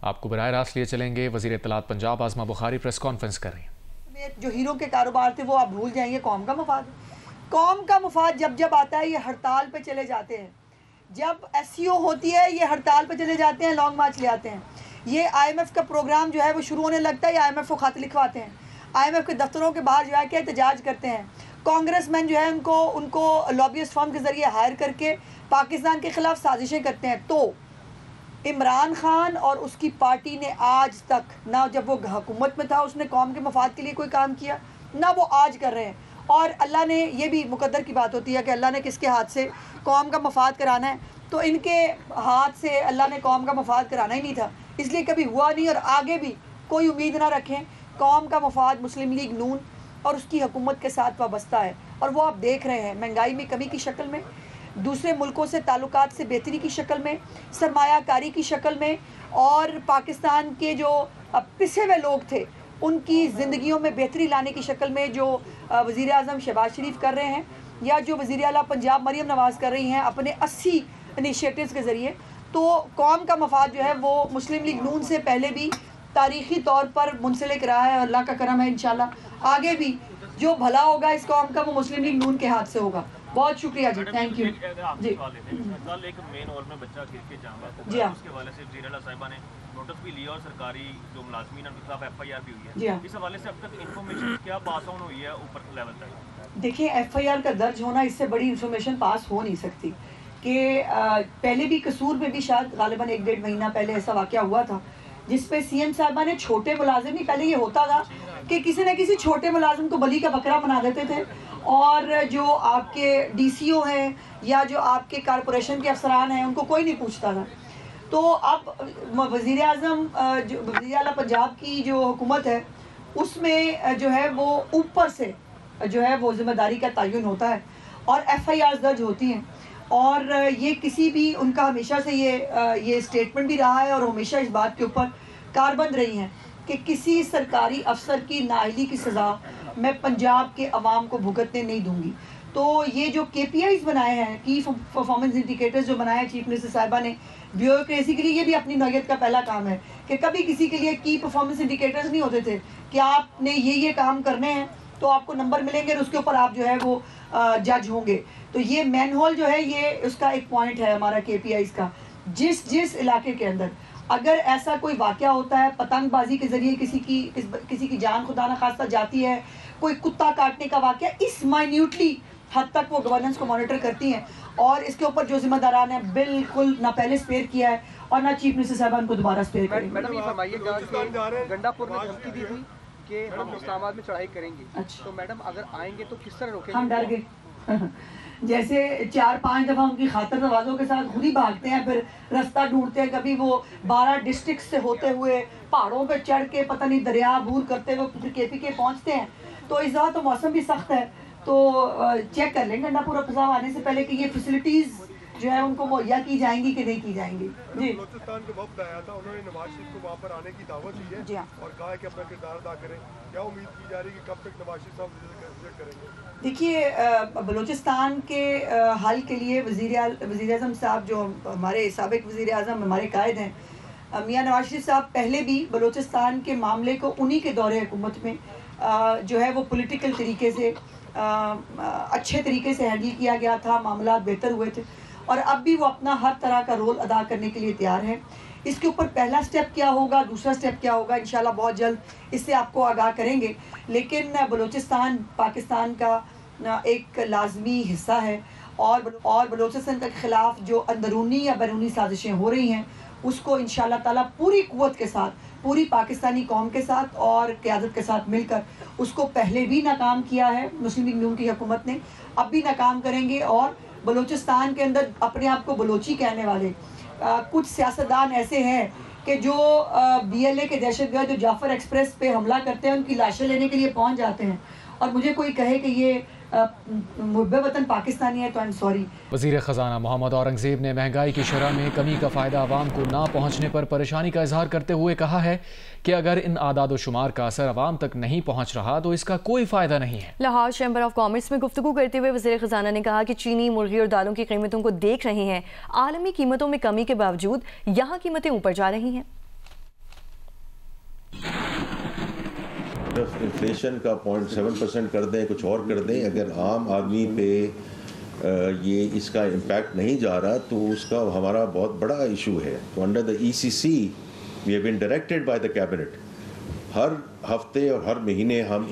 آپ کو براہ راست لیے چلیں گے۔ وزیر اطلاعات پنجاب آزما بخاری پریس کانفرنس کر رہی ہیں۔ جو ہیرو کے کاروبار تھے وہ آپ بھول جائیں گے، قوم کا مفاد۔ قوم کا مفاد جب آتا ہے یہ ہڑتال پہ چلے جاتے ہیں، جب SCO ہوتی ہے یہ ہڑتال پہ چلے جاتے ہیں، لانگ مارچ لے آتے ہیں۔ یہ IMF کا پروگرام جو ہے وہ شروع ہونے لگتا ہے، یہ IMF کو خط لکھواتے ہیں، IMF کے دفتروں کے باہر جو ہے کہ احتجاج کرتے ہیں، کانگریس مین جو ہے ان کو لابیسٹ فرم کے ذریعے ہائر کر کے پاکستان کے خلاف سازشیں کرتے ہیں۔ تو عمران خان اور اس کی پارٹی نے آج تک نہ جب وہ حکومت میں تھا اس نے قوم کے مفاد کے لیے کوئی کام کیا، نہ وہ آج کر رہے ہیں۔ اور اللہ نے، یہ بھی مقدر کی بات ہوتی ہے کہ اللہ نے کس کے ہاتھ سے قوم کا مفاد کرانا ہے، تو ان کے ہاتھ سے اللہ نے قوم کا مفاد کرانا ہی نہیں تھا، اس لیے کبھی ہوا نہیں اور آگے بھی کوئی امید نہ رکھیں۔ قوم کا مفاد مسلم لیگ نون اور اس کی حکومت کے ساتھ وابستہ ہے، اور وہ آپ دیکھ رہے ہیں مہنگائی میں کمی کی شکل میں، دوسرے ملکوں سے تعلقات سے بہتری کی شکل میں، سرمایہ کاری کی شکل میں، اور پاکستان کے جو پسے ہوئے لوگ تھے ان کی زندگیوں میں بہتری لانے کی شکل میں جو وزیر اعظم شہباز شریف کر رہے ہیں، یا جو وزیر اعلیٰ پنجاب مریم نواز کر رہی ہیں اپنے 80 انیشیٹوز کے ذریعے، تو قوم کا مفاد جو ہے وہ مسلم لیگ نون سے پہلے بھی تاریخی طور پر منسلک رہا ہے، اور اللہ کا کرم ہے انشاءاللہ آگے بھی جو بھلا ہوگا اس قوم کا وہ مسلم لیگ نون کے ہاتھ سے ہوگا۔ بہت شکریہ جی، تھینک یو جی۔ کل ایک مین ہال میں بچہ گر کے جان بحق ہو گیا، اس کے حوالے سے وزیر اعلیٰ صاحبہ نے نوٹس بھی لیا اور سرکاری جو ملازمین ہیں ان کے خلاف FIR بھی ہوئی ہے۔ اس حوالے سے اب تک انفارمیشن کیا پاس آن ہوئی ہے اوپر لیول تک؟ دیکھیں FIR کا درج ہونا اس سے بڑی انفارمیشن پاس ہو نہیں سکتی، کہ پہلے بھی قصور میں بھی شاید غالباً 1-1.5 مہینہ پہلے ایسا واقعہ ہوا تھا جس پہ CM صاحبہ نے چھوٹے ملازم ہی، پہلے یہ ہوتا تھا کہ کسی نہ کسی چھوٹے ملازم کو بلی کا بکرا بنا دیتے تھے، اور جو آپ کے DCO ہیں یا جو آپ کے کارپوریشن کے افسران ہیں ان کو کوئی نہیں پوچھتا تھا۔ تو اب وزیر اعظم جو وزیر اعلیٰ پنجاب کی جو حکومت ہے اس میں جو ہے وہ اوپر سے جو ہے وہ ذمہ داری کا تعین ہوتا ہے اور FIR درج ہوتی ہیں، اور یہ کسی بھی ان کا ہمیشہ سے یہ اسٹیٹمنٹ بھی رہا ہے اور ہمیشہ اس بات کے اوپر کاربند رہی ہیں کہ کسی سرکاری افسر کی نااہلی کی سزا میں پنجاب کے عوام کو بھگتنے نہیں دوں گی۔ تو یہ جو KPIs بنائے ہیں، کی پرفارمنس انڈیکیٹرز جو بنائے ہیں چیف منسٹر صاحبہ نے بیوروکریسی کے لیے، یہ بھی اپنی نوعیت کا پہلا کام ہے کہ کبھی کسی کے لیے کی پرفارمنس انڈیکیٹرز نہیں ہوتے تھے کہ آپ نے یہ کام کرنے ہیں تو آپ کو نمبر ملیں گے اور اس کے اوپر آپ جو ہے وہ جج ہوں گے۔ تو یہ مین ہول جو ہے یہ اس کا ایک پوائنٹ ہے ہمارا KPIs کا۔ جس علاقے کے اندر اگر ایسا کوئی واقعہ ہوتا ہے، پتنگ بازی کے ذریعے کسی کی جان خدا نخواستہ جاتی ہے، کوئی کتا کاٹنے کا واقعہ، اس مائنیوٹلی حد تک وہ گورننس کو مانیٹر کرتی ہیں، اور اس کے اوپر جو ذمہ داران ہیں بالکل نہ پہلے سپیئر کیا ہے اور نہ چیف منسٹر صاحبان کو دوبارہ سپیئر کریں گے۔ میڈم یہ فرمائیے گا کہ گنڈا پور میں دھمکی دی تھی کہ ہم اسلام آباد میں چڑھائی کریں گے، تو میڈم اگر آئیں گے تو کس طرح روکیں گے؟ ہم ڈر گئے، جیسے 4-5 دفعہ ان کی خاطر نوازوں کے ساتھ خود ہی بھاگتے ہیں، پھر رستہ ڈھونڈتے ہیں، کبھی وہ 12 ڈسٹرکٹ سے ہوتے ہوئے پہاڑوں پہ چڑھ کے پتہ نہیں دریا عبور کرتے ہوئے پھر KPK پہنچتے ہیں۔ تو اس دفعہ تو موسم بھی سخت ہے، تو چیک کر لیں گنڈا پور صاحب آنے سے پہلے کہ یہ فیسلٹیز جو ہے ان کو مہیا کی جائیں گی کہ نہیں کی جائیں گی۔ جی، بلوچستان کا وفد آیا تھا، انہوں نے نواز شریف کو وہاں پر آنے کی دعوت دی ہے جی ہاں، اور کہا ہے کہ اپنا کردار ادا کریں۔ کیا امید کی جا رہی ہے کہ کب تک نواز شریف صاحب وزٹ کریں گے؟ دیکھیے بلوچستان کے حل کے لیے وزیر اعظم صاحب جو ہمارے سابق وزیر اعظم ہمارے قائد ہیں میاں نواز شریف صاحب، پہلے بھی بلوچستان کے معاملے کو انہی کے دور حکومت میں جو ہے وہ پولیٹیکل طریقے سے اچھے طریقے سے ہینڈل کیا گیا تھا، معاملات بہتر ہوئے تھے، اور اب بھی وہ اپنا ہر طرح کا رول ادا کرنے کے لیے تیار ہے۔ اس کے اوپر پہلا سٹیپ کیا ہوگا، دوسرا سٹیپ کیا ہوگا، انشاءاللہ بہت جلد اس سے آپ کو آگاہ کریں گے، لیکن بلوچستان پاکستان کا ایک لازمی حصہ ہے، اور بلوچستان کے خلاف جو اندرونی یا بیرونی سازشیں ہو رہی ہیں اس کو انشاءاللہ تعالیٰ پوری قوت کے ساتھ، پوری پاکستانی قوم کے ساتھ اور قیادت کے ساتھ مل کر اس کو پہلے بھی ناکام کیا ہے مسلم لیگ نون کی حکومت نے، اب بھی ناکام کریں گے، اور بلوچستان کے اندر اپنے آپ کو بلوچی کہنے والے کچھ سیاستدان ایسے ہیں کہ جو BLA کے دہشت گرد جو جعفر ایکسپریس پہ حملہ کرتے ہیں ان کی لاشیں لینے کے لیے پہنچ جاتے ہیں، اور مجھے کوئی کہے کہ یہ محب وطن پاکستانی ہے تو I'm sorry۔ وزیر خزانہ محمد اورنگزیب نے مہنگائی کی شرح میں کمی کا فائدہ عوام کو نہ پہنچنے پر پریشانی کا اظہار کرتے ہوئے کہا ہے کہ اگر ان اعداد و شمار کا اثر عوام تک نہیں پہنچ رہا تو اس کا کوئی فائدہ نہیں ہے۔ لاہور چیمبر آف کامرس میں گفتگو کرتے ہوئے وزیر خزانہ نے کہا کہ چینی، مرغی اور دالوں کی قیمتوں کو دیکھ رہے ہیں، عالمی قیمتوں میں کمی کے باوجود یہاں قیمتیں اوپر جا رہی ہیں۔ ریٹ آف انفلیشن کا 0.7% کر دیں، کچھ اور کر دیں، اگر عام آدمی پہ یہ اس کا امپیکٹ نہیں جا رہا تو اس کا ہمارا بہت بڑا ایشو ہے. تو under the ECC we have been directed by the cabinet, ہر ہفتے اور ہر مہینے ہم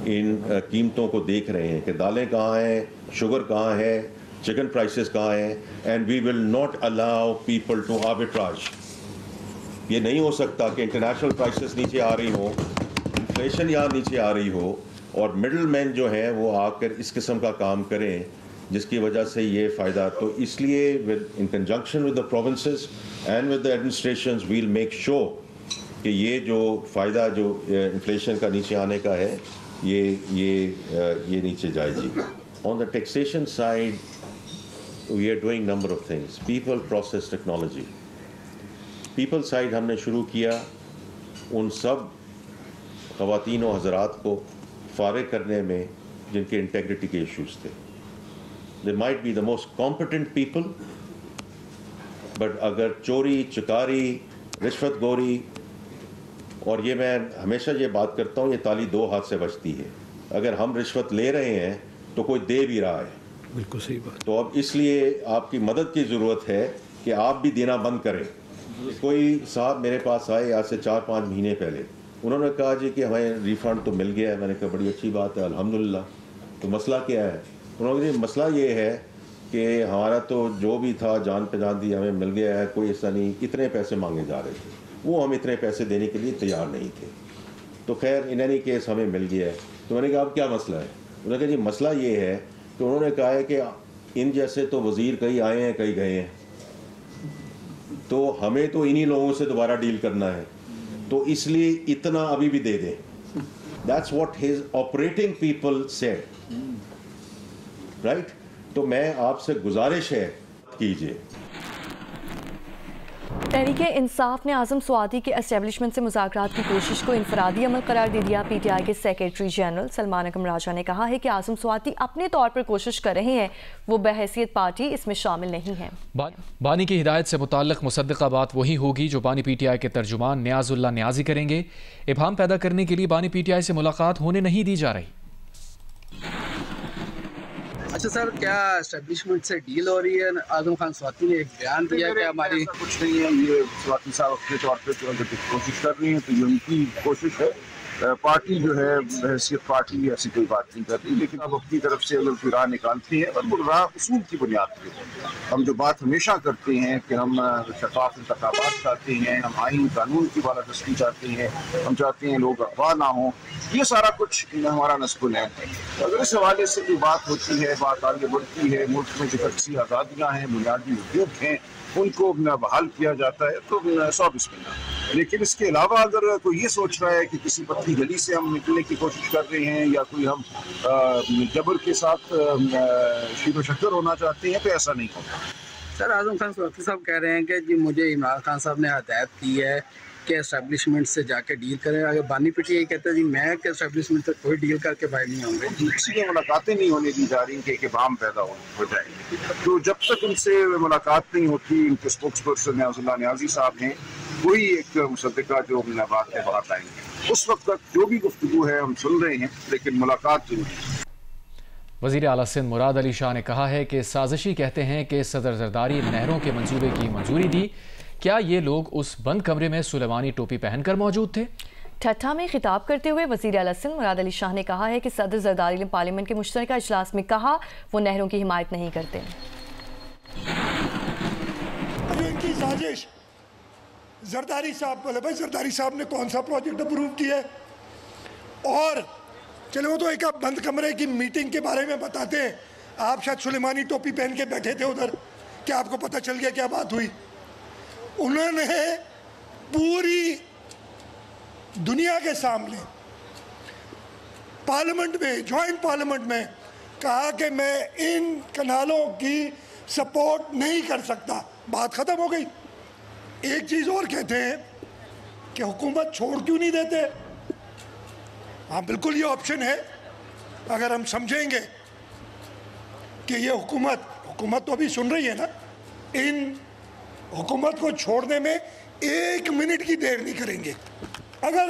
ان قیمتوں کو دیکھ رہے ہیں کہ دالیں کہاں ہیں، شوگر کہاں ہے، چکن پرائسز کہاں ہیں، and we will not allow people to arbitrage. یہ نہیں ہو سکتا کہ انٹرنیشنل پرائسز نیچے آ رہی ہوں، انفلیشن یہاں نیچے آ رہی ہو اور مڈل مین جو ہیں وہ آ کر اس قسم کا کام کریں جس کی وجہ سے یہ فائدہ. تو اس لیے in conjunction with the provinces and with the administrations will make sure کہ یہ جو فائدہ جو انفلیشن کا نیچے آنے کا ہے یہ نیچے جائے. جی on the taxation side we are doing number of things. People process technology, people side ہم نے شروع کیا ان سب خواتین و حضرات کو فارغ کرنے میں جن کے انٹیگریٹی کے ایشوز تھے. They might be the most competent people, but اگر چوری، چکاری، رشوت گوری، اور یہ میں ہمیشہ یہ بات کرتا ہوں، یہ تالی دو ہاتھ سے بجتی ہے. اگر ہم رشوت لے رہے ہیں تو کوئی دے بھی رہا ہے. بالکل صحیح بات. تو اب اس لیے آپ کی مدد کی ضرورت ہے کہ آپ بھی دینا بند کریں. کوئی صاحب میرے پاس آئے آج سے 4-5 مہینے پہلے، انہوں نے کہا جی کہ ہمیں ریفنڈ تو مل گیا ہے. میں نے کہا بڑی اچھی بات ہے، الحمدللہ. تو مسئلہ کیا ہے؟ انہوں نے مسئلہ یہ ہے کہ ہمارا تو جو بھی تھا جان پہچان دی ہمیں مل گیا ہے، کوئی ایسا نہیں. اتنے پیسے مانگے جا رہے تھے، وہ ہم اتنے پیسے دینے کے لیے تیار نہیں تھے. تو خیر ان اینی کیس ہمیں مل گیا ہے. تو میں نے کہا اب کیا مسئلہ ہے؟ انہوں نے کہا جی مسئلہ یہ ہے کہ انہوں نے کہا ہے کہ ان جیسے تو وزیر کئی آئے ہیں کئی گئے ہیں، تو ہمیں تو انہی لوگوں سے دوبارہ ڈیل کرنا ہے، تو اس لیے اتنا ابھی بھی دے دیں. That's what his operating people said. Right. تو میں آپ سے گزارش ہے کیجیے. تحریک انصاف نے اعظم سوادی کے اسٹیبلشمنٹ سے مذاکرات کی کوشش کو انفرادی عمل قرار دے دیا. PTI کے سیکریٹری جنرل سلمان اکرم راجہ نے کہا ہے کہ اعظم سوادی اپنے طور پر کوشش کر رہے ہیں، وہ بحیثیت پارٹی اس میں شامل نہیں ہیں. بانی کی ہدایت سے متعلق مصدقہ بات وہی ہوگی جو بانی PTI کے ترجمان نیاز اللہ نیازی کریں گے. ابہام پیدا کرنے کے لیے بانی PTI سے ملاقات ہونے نہیں دی جا رہی. اچھا سر، کیا اسٹیبلشمنٹ سے ڈیل ہو رہی ہے؟ اعظم خان سواتی نے ایک بیان دیا کہ ہماری کچھ نہیں ہے. یہ سواتی صاحب اپنے طور پہ کوشش کر رہی ہیں، تو یہ ان کی کوشش ہے. پارٹی جو ہے بحیثیت پارٹی ایسی کوئی بات نہیں کر رہی، لیکن اب اپنی طرف سے اگر کوئی راہ نکالتی ہیں اور وہ راہ اصول کی بنیاد پہ. ہم جو بات ہمیشہ کرتے ہیں کہ ہم شفاف انتخابات چاہتے ہیں، ہم آئین قانون کی بالادستی چاہتے ہیں، ہم چاہتے ہیں لوگ اغوا نہ ہوں، یہ سارا کچھ ہمارا نصب العین ہے. اگر اس حوالے سے کوئی بات ہوتی ہے، بات آگے بڑھتی ہے، ملک میں جو شخصی آزادیاں ہیں، بنیادی حقوق ہیں، ان کو بحال کیا جاتا ہے تو 100 بسم اللہ. لیکن اس کے علاوہ اگر کوئی یہ سوچ رہا ہے کہ کسی پتلی گلی سے ہم نکلنے کی کوشش کر رہے ہیں یا کوئی ہم جبر کے ساتھ شیر و شکر ہونا چاہتے ہیں، تو ایسا نہیں ہوتا. سر، اعظم خان سواتی صاحب کہہ رہے ہیں کہ جی مجھے عمران خان صاحب نے ہدایت کی ہے کہ اسٹیبلشمنٹ سے جا کے ڈیل کریں. اگر بانی PTI کہتے ہیں جی میں کہ اسٹیبلشمنٹ سے کوئی ڈیل کر کے باہر نہیں ہوں گے، کسی کی ملاقاتیں نہیں ہونے دی جا رہی کہ ایک ابہام پیدا ہو جائے. تو جب تک ان سے ملاقات نہیں ہوتی، ان کے اسپوکس پرسن نیاز اللہ نیازی صاحب ہیں، وہی ایک مصدقہ جو بات ہے بات آئیں گے. اس وقت تک جو بھی گفتگو ہے ہم سن رہے ہیں، لیکن ملاقات ضروری ہے. وزیر اعلیٰ سندھ مراد علی شاہ نے کہا ہے کہ سازشی کہتے ہیں کہ صدر زرداری نہروں کے منصوبے کی منظوری دی. کیا یہ لوگ اس بند کمرے میں سلیمانی ٹوپی پہن کر موجود تھے؟ ٹھٹھا میں خطاب کرتے ہوئے وزیر اعلیٰ سندھ مراد علی شاہ نے کہا ہے کہ صدر زرداری نے پارلیمنٹ کے مشترکہ اجلاس میں کہا وہ نہروں کی حمایت نہیں کرتے. ان کی سازش زرداری صاحب بولے بھائی زرداری صاحب نے کون سا پروجیکٹ اپروو کیا ہے، اور چلے وہ تو ایک آپ بند کمرے کی میٹنگ کے بارے میں بتاتے ہیں. آپ شاید سلیمانی ٹوپی پہن کے بیٹھے تھے ادھر، کہ آپ کو پتہ چل گیا کیا بات ہوئی. انہوں نے پوری دنیا کے سامنے پارلیمنٹ میں، جوائنٹ پارلیمنٹ میں کہا کہ میں ان کنالوں کی سپورٹ نہیں کر سکتا. بات ختم ہو گئی. ایک چیز اور کہتے ہیں کہ حکومت چھوڑ کیوں نہیں دیتے. ہاں بالکل یہ آپشن ہے. اگر ہم سمجھیں گے کہ یہ حکومت تو ابھی سن رہی ہے نا، ان حکومت کو چھوڑنے میں 1 منٹ کی دیر نہیں کریں گے. اگر